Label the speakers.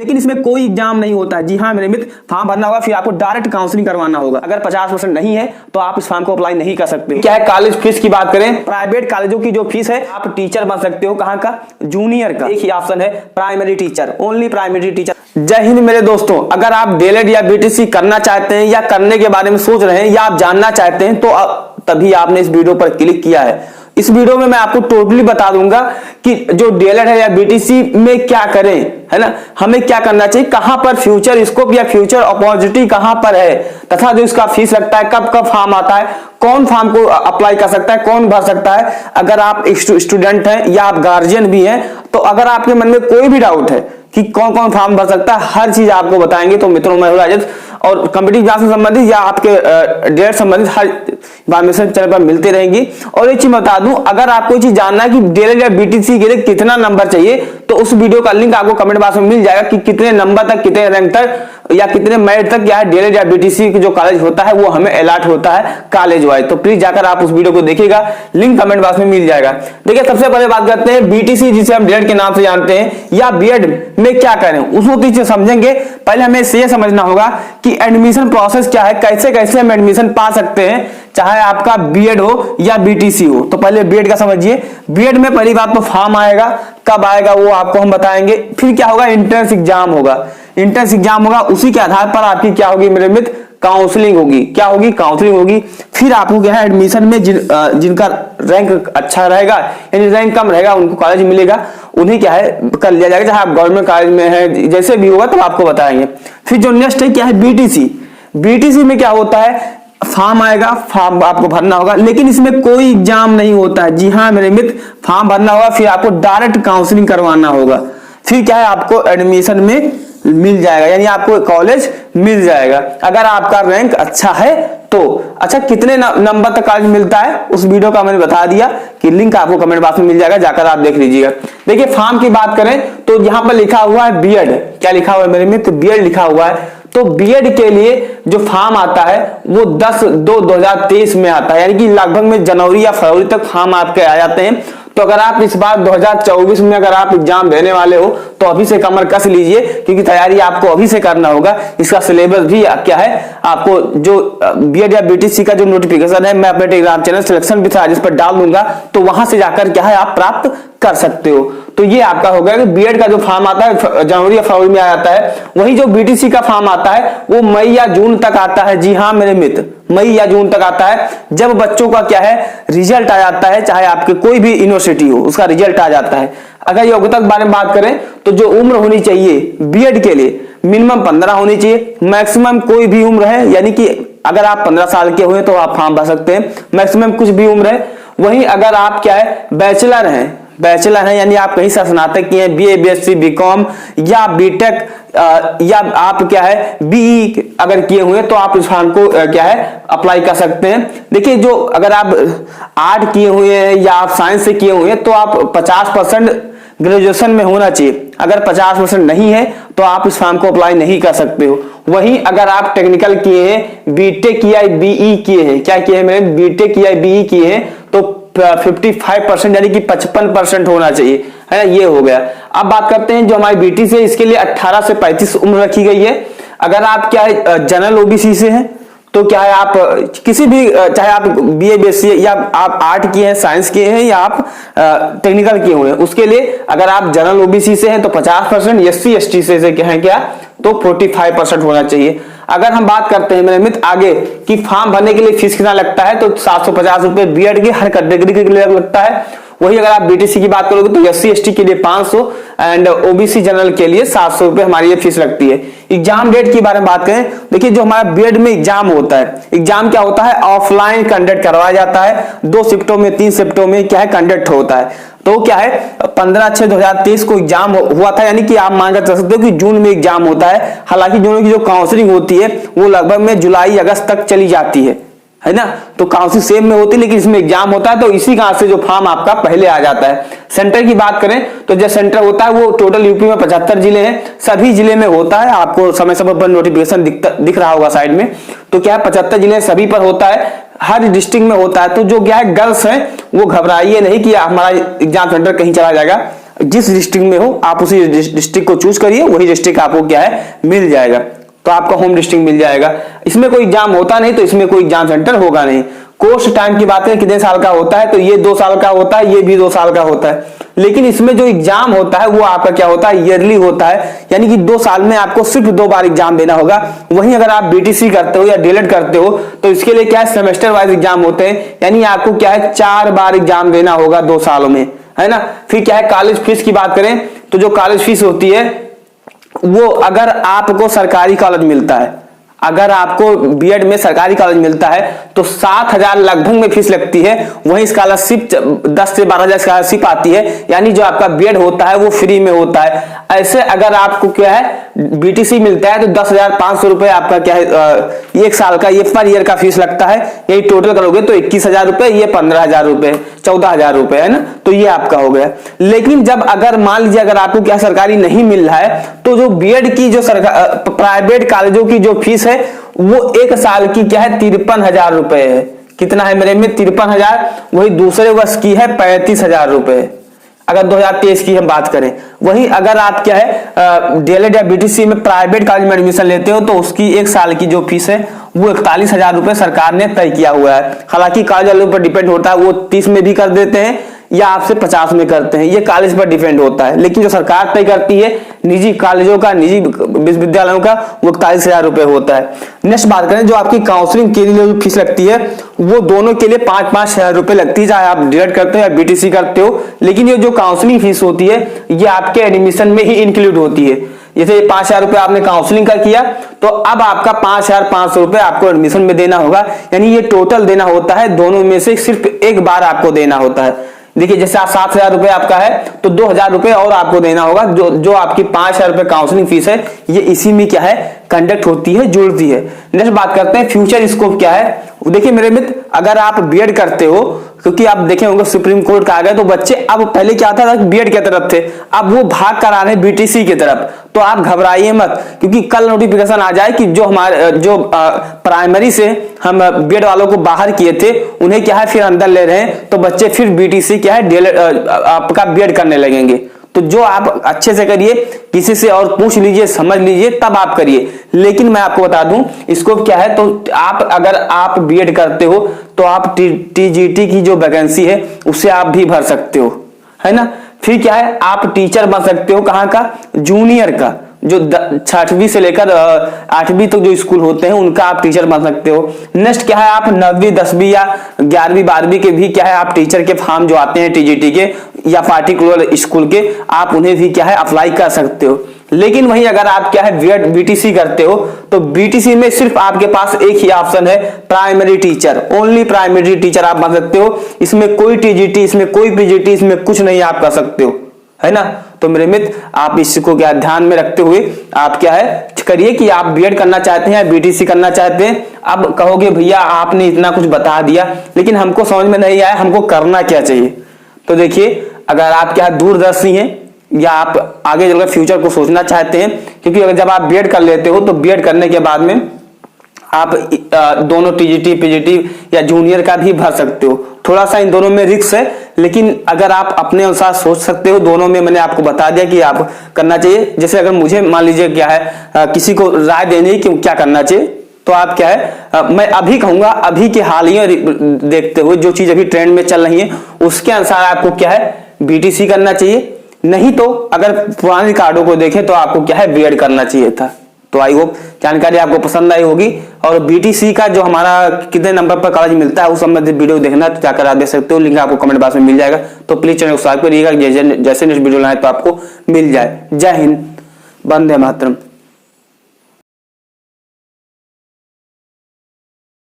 Speaker 1: लेकिन इसमें कोई एग्जाम नहीं होता है। जी हाँ मेरे मित्र, फॉर्म भरना होगा, फिर आपको डायरेक्ट काउंसलिंग करवाना होगा। अगर 50% नहीं है तो आप इस फॉर्म को अप्लाई नहीं कर सकते। क्या है कॉलेज फीस की बात करें, प्राइवेट कॉलेजों की जो फीस है, आप टीचर बन सकते हो। कहाँ का? जूनियर का। एक ही ऑप्शन है, primary teacher, only primary teacher. जय हिंद मेरे दोस्तों, अगर आप डीएलएड या बीटीसी करना चाहते हैं या करने के बारे में सोच रहे हैं या आप जानना चाहते हैं तो तभी आपने इस वीडियो पर क्लिक किया है। इस वीडियो में मैं आपको टोटली बता दूंगा कि जो डीएलएड है या बीटीसी में क्या करें, है ना, हमें क्या करना चाहिए, कहां पर फ्यूचर स्कोप या फ्यूचर अपॉर्चुनिटी कहां पर है, तथा जो इसका फीस लगता है, कब कब फॉर्म आता है, कौन फॉर्म को अप्लाई कर सकता है, कौन भर सकता है। अगर आप स्टूडेंट हैं या आप गार्जियन भी हैं तो अगर आपके मन में कोई भी डाउट है कि कौन कौन फॉर्म भर सकता है, हर चीज आपको बताएंगे। तो मित्रों मैं राजत और कॉम्पिटिटिव एग्जाम से संबंधित या आपके डीएलएड संबंधित हर इन्फॉर्मेशन चैनल पर मिलती रहेंगी। और एक चीज बता दूं, अगर आपको चीज जानना है कि डीएलएड या बीटीसी के लिए कितना नंबर चाहिए तो उस वीडियो का लिंक आपको कमेंट बॉक्स में मिल जाएगा कि कितने नंबर तक, कितने रैंक तक या कितने मेरिट तक क्या है डीएलएड या बीटीसी जो कॉलेज होता है वो हमें अलॉट होता है कॉलेज वाइज। तो प्लीज जाकर आप उस वीडियो को देखिएगा, लिंक कमेंट बॉक्स में मिल जाएगा। देखिए सबसे पहले बात करते हैं बीटीसी, जिसे हम डीएलएड के नाम से जानते हैं, या बीएड में क्या करें उसको चीजें समझेंगे। पहले हमें ये समझना होगा कि एडमिशन प्रोसेस क्या है, कैसे कैसे हम एडमिशन पा सकते हैं, चाहे आपका बीएड हो या बीटीसी हो। तो पहले बीएड का समझिए। बीएड में पहली बात तो फॉर्म आएगा, कब आएगा वो आपको हम बताएंगे। फिर क्या होगा, एंट्रेंस एग्जाम होगा। एंट्रेंस एग्जाम होगा, उसी के आधार पर आपकी क्या होगी मेरे मित्र, काउंसलिंग होगी। क्या होगी? काउंसलिंग होगी। फिर आपको क्या है, एडमिशन में जिनका रैंक अच्छा रहेगा यानी रैंक कम रहेगा उनको कॉलेज मिलेगा, उन्हें क्या है कर लिया जाएगा, चाहे आप गवर्नमेंट कॉलेज में है, जैसे भी होगा तो आपको बताएंगे। फिर जो नेक्स्ट है क्या है, बीटीसी। बीटीसी में क्या होता है, फॉर्म आएगा, फॉर्म आपको भरना होगा, लेकिन इसमें कोई एग्जाम नहीं होता है। जी हाँ मेरे मित्र, फॉर्म भरना होगा, फिर आपको डायरेक्ट काउंसलिंग करवाना होगा। फिर क्या है, आपको एडमिशन में मिल जाएगा, यानी आपको कॉलेज मिल जाएगा अगर आपका रैंक अच्छा है तो। अच्छा, कितने नंबर तक कॉलेज मिलता है उस वीडियो का मैंने बता दिया कि लिंक आपको कमेंट बॉक्स में मिल जाएगा, जाकर आप देख लीजिएगा। देखिए फॉर्म की बात करें तो यहाँ पर लिखा हुआ है बीएड। क्या लिखा हुआ है मेरे मित्र? बीएड लिखा हुआ है। तो बीएड के लिए जो फॉर्म आता है वो 10/2/2023 में आता है, यानी कि लगभग में जनवरी या फरवरी तक फॉर्म आपके आ जाते हैं। तो अगर आप इस बार 2024 में अगर आप एग्जाम देने वाले हो तो अभी से कमर कस लीजिए, क्योंकि तैयारी आपको अभी से करना होगा। इसका सिलेबस भी क्या है, आपको जो बीएड या बीटीसी का जो नोटिफिकेशन है मैं अपने Telegram channel selection with Rajesh पर डाल दूंगा, तो वहां से जाकर क्या है आप प्राप्त कर सकते हो। तो ये आपका हो गया कि बीएड का जो फॉर्म आता है जनवरी या फरवरी में आ जाता है। वही जो बीटीसी का फॉर्म आता है वो मई या जून तक आता है। जी हाँ मेरे मित्र, मई या जून तक आता है, जब बच्चों का क्या है रिजल्ट आ जाता है, चाहे आपके कोई भी यूनिवर्सिटी हो उसका रिजल्ट आ जाता है। अगर योग्यता के बारे में बात करें तो जो उम्र होनी चाहिए बीएड के लिए मिनिमम 15 होनी चाहिए, मैक्सिमम कोई भी उम्र है, यानी कि अगर आप 15 साल के हुए तो आप फॉर्म भर सकते हैं, मैक्सिमम कुछ भी उम्र है। वहीं अगर आप क्या है बैचलर हैं यानी आप कहीं से स्नातक किए हैं, बीए बीएससी बीकॉम या बीटेक या आप क्या है बीई अगर किए हुए तो आप इस फॉर्म को क्या है अप्लाई कर सकते हैं। देखिए जो अगर आप आर्ट किए हुए हैं या आप साइंस से किए हुए हैं तो आप 50% ग्रेजुएशन में होना चाहिए। अगर 50% नहीं है तो आप इस फॉर्म को अप्लाई नहीं कर सकते हो। वहीं अगर आप टेक्निकल किए हैं, बीटेक या बीई किए हैं, क्या किए हैं मेरे बीटेक या बीई किए हैं, तो 55% यानी कि 55% होना चाहिए, है ना। ये हो गया। अब बात करते हैं जो हमारी बीटीसी है, इसके लिए 18 से 35 उम्र रखी गई है। अगर आप क्या है जनरल ओबीसी से हैं तो क्या है आप किसी भी, चाहे आप बीए बीएससी या आप आर्ट किए हैं, साइंस किए हैं या आप टेक्निकल किए हुए हैं, उसके लिए अगर आप जनरल ओबीसी से हैं तो 50%, एससी एसटी से क्या है क्या तो 45% होना चाहिए। अगर हम बात करते हैं मेरे मित्र आगे कि फॉर्म भरने के लिए फीस कितना लगता है, तो 750 रुपए बीएड के हर कैटेगरी के लिए लगता है। वही अगर आप बीटीसी की बात करोगे तो एससी एसटी के लिए 500 एंड ओबीसी जनरल के लिए 700 रुपए हमारी ये फीस लगती है। एग्जाम डेट के बारे में बात करें, देखिए जो हमारा बीएड में एग्जाम होता है, एग्जाम क्या होता है ऑफलाइन कंडक्ट करवाया जाता है। 2 शिफ्टों में 3 शिफ्टों में क्या है कंडक्ट होता है। तो क्या है 15/6/2023 को एग्जाम हुआ था, यानी कि आप मानकर चल सकते हो कि जून में एग्जाम होता है। हालांकि जून की जो काउंसलिंग होती है वो लगभग में जुलाई अगस्त तक चली जाती है ना। तो काउंसिल सेम में होती है लेकिन इसमें एग्जाम होता है, तो इसी कारण से जो फॉर्म आपका पहले आ जाता है। सेंटर की बात करें तो जो सेंटर होता है वो टोटल यूपी में 75 जिले हैं, सभी जिले में होता है। आपको समय समय पर नोटिफिकेशन दिख रहा होगा साइड में। तो क्या है 75 जिले सभी पर होता है, हर डिस्ट्रिक्ट में होता है। तो जो क्या है गर्ल्स हैं वो घबराइए नहीं कि हमारा एग्जाम सेंटर कहीं चला जाएगा। जिस डिस्ट्रिक्ट में हो आप उसी डिस्ट्रिक्ट को चूज करिए, वही डिस्ट्रिक्ट आपको क्या है मिल जाएगा, तो आपका होम डिस्ट्रिक्ट मिल जाएगा। इसमें कोई एग्जाम होता नहीं, तो इसमें कोई एग्जाम सेंटर होगा नहीं। कोर्स टाइम की बात है कितने साल का होता है, तो ये 2 साल का होता है, ये भी 2 साल का होता है। लेकिन इसमें जो एग्जाम होता है वो आपका क्या होता है, ईयरली होता है, यानी कि 2 साल में आपको सिर्फ 2 बार एग्जाम देना होगा। वहीं अगर आप बीटीसी करते हो या डीएलएड करते हो तो इसके लिए क्या है, सेमेस्टर वाइज एग्जाम होते हैं, यानी आपको क्या है 4 बार एग्जाम देना होगा 2 सालों में, है ना। फिर क्या है, कॉलेज फीस की बात करें तो जो कॉलेज फीस होती है वो, अगर आपको सरकारी कॉलेज मिलता है, अगर आपको बीएड में सरकारी कॉलेज मिलता है तो 7,000 लगभग में फीस लगती है। वहीं स्कॉलरशिप 10 से 12,000 स्कॉलरशिप आती है, यानी जो आपका बीएड होता है वो फ्री में होता है। ऐसे अगर आपको क्या है बीटीसी मिलता है तो 10,500 रुपए आपका क्या है 1 साल का, ये पर ईयर का फीस लगता है। यही टोटल करोगे तो 21,000 रुपए, ये 15,000 रुपए, 14,000 रुपए, है ना। तो ये आपका हो गया। लेकिन जब अगर मान लीजिए अगर आपको क्या सरकारी नहीं मिल रहा है तो जो बीएड की जो प्राइवेट कॉलेजों की जो फीस है वो 1 साल की क्या है 53,000 रुपए है। कितना है मेरे में 53,000, वही दूसरे वर्ष की है 35,000 रुपए, अगर 2023 की हम बात करें। वहीं अगर आप क्या है डीएलएड या बीटीसी में प्राइवेट कॉलेज में एडमिशन लेते हो तो उसकी 1 साल की जो फीस है वो 41,000 रुपए सरकार ने तय किया हुआ है। हालांकि कॉलेज वालों पर डिपेंड होता है, वो 30 में भी कर देते हैं या आपसे 50 में करते हैं, ये कॉलेज पर डिपेंड होता है। लेकिन जो सरकार तय करती है निजी कॉलेजों का, निजी विश्वविद्यालयों का, वो 41,000 रुपए होता है। नेक्स्ट बात करें, जो आपकी काउंसलिंग के लिए जो फीस लगती है वो दोनों के लिए 5-5 हजार रुपए लगती है, चाहे आप डीएड करते हो या बीटीसी करते हो। लेकिन ये जो काउंसलिंग फीस होती है ये आपके एडमिशन में ही इंक्लूड होती है। जैसे 5,000 रुपए आपने काउंसलिंग का किया तो अब आपका 5,500 रुपए आपको एडमिशन में देना होगा, यानी ये टोटल देना होता है, दोनों में से सिर्फ एक बार आपको देना होता है। देखिए जैसे आप 7,000 रुपए आपका है तो 2,000 रुपए और आपको देना होगा। जो आपकी 5,000 रुपए काउंसलिंग फीस है ये इसी में क्या है कंडक्ट होती है, जुड़ती है। नेक्स्ट बात करते हैं फ्यूचर स्कोप क्या है। देखिए मेरे मित्र, अगर आप बीएड करते हो, क्योंकि आप देखे होंगे सुप्रीम कोर्ट का आ गया तो बच्चे अब पहले क्या था बीएड की तरफ थे, अब वो भाग कर आ रहे हैं बीटीसी की तरफ। तो आप घबराइए मत, क्योंकि कल नोटिफिकेशन आ जाए कि जो हमारे जो प्राइमरी से हम बीएड वालों को बाहर किए थे उन्हें क्या है फिर अंदर ले रहे हैं, तो बच्चे फिर बीटीसी क्या है डीएलएड आपका बीएड करने लगेंगे। तो जो आप अच्छे से करिए, किसी से और पूछ लीजिए, समझ लीजिए, तब आप करिए। लेकिन मैं आपको बता दूं स्कोप क्या है, तो आप अगर आप बीएड करते हो तो आप टीजीटी की जो वैकेंसी है उससे आप भी भर सकते हो, है ना। फिर क्या है, आप टीचर बन सकते हो, कहाँ का, जूनियर का, जो 6वीं से लेकर 8वीं तक जो स्कूल होते हैं उनका आप टीचर बन सकते हो। नेक्स्ट क्या है, आप 9वीं 10वीं या 11वीं 12वीं के भी क्या है आप टीचर के फॉर्म जो आते हैं टीजीटी के या पार्टिकुलर स्कूल के, आप उन्हें भी क्या है अप्लाई कर सकते हो। लेकिन वहीं अगर आप क्या है बीएड बीटीसी करते हो तो बीटीसी में सिर्फ आपके पास एक ही ऑप्शन है, primary teacher, only primary teacher आप बन सकते हो। इसमें कोई टीजीटी, इसमें कोई पीजीटी, इसमें कुछ नहीं आप कर सकते हो, है ना। तो मेरे मित्र, आप इसको क्या ध्यान में रखते हुए आप क्या है करिए कि आप बीएड करना चाहते हैं या बीटीसी करना चाहते हैं। अब कहोगे भैया आपने इतना कुछ बता दिया लेकिन हमको समझ में नहीं आया हमको करना क्या चाहिए। तो देखिए, अगर आप क्या दूरदर्शी हैं या आप आगे चलकर फ्यूचर को सोचना चाहते हैं, क्योंकि अगर जब आप बीएड कर लेते हो तो बीएड करने के बाद में आप दोनों टीजीटी पीजीटी या जूनियर का भी भर सकते हो। थोड़ा सा इन दोनों में रिस्क है, लेकिन अगर आप अपने अनुसार सोच सकते हो, दोनों में मैंने आपको बता दिया कि आप करना चाहिए। जैसे अगर मुझे मान लीजिए क्या है किसी को राय देनी कि क्या करना चाहिए, तो आप क्या है मैं अभी कहूंगा, अभी के हाल ही देखते हुए जो चीज अभी ट्रेंड में चल रही है उसके अनुसार आपको क्या है बीटीसी करना चाहिए। नहीं तो अगर पुराने रिकॉर्डों को देखें तो आपको क्या है बीएड करना चाहिए था। तो आई होप जानकारी आपको पसंद आई होगी। और बीटीसी का जो हमारा कितने नंबर पर कॉलेज मिलता है उस संबंधित वीडियो देखना तो जाकर आप देख सकते हो, लिंक आपको कमेंट बॉक्स में मिल जाएगा। तो प्लीज चैनल को सब्सक्राइब करिएगा, जैसे नेक्स्ट वीडियो लाए तो आपको मिल जाए। जय हिंद, वंदे मातरम।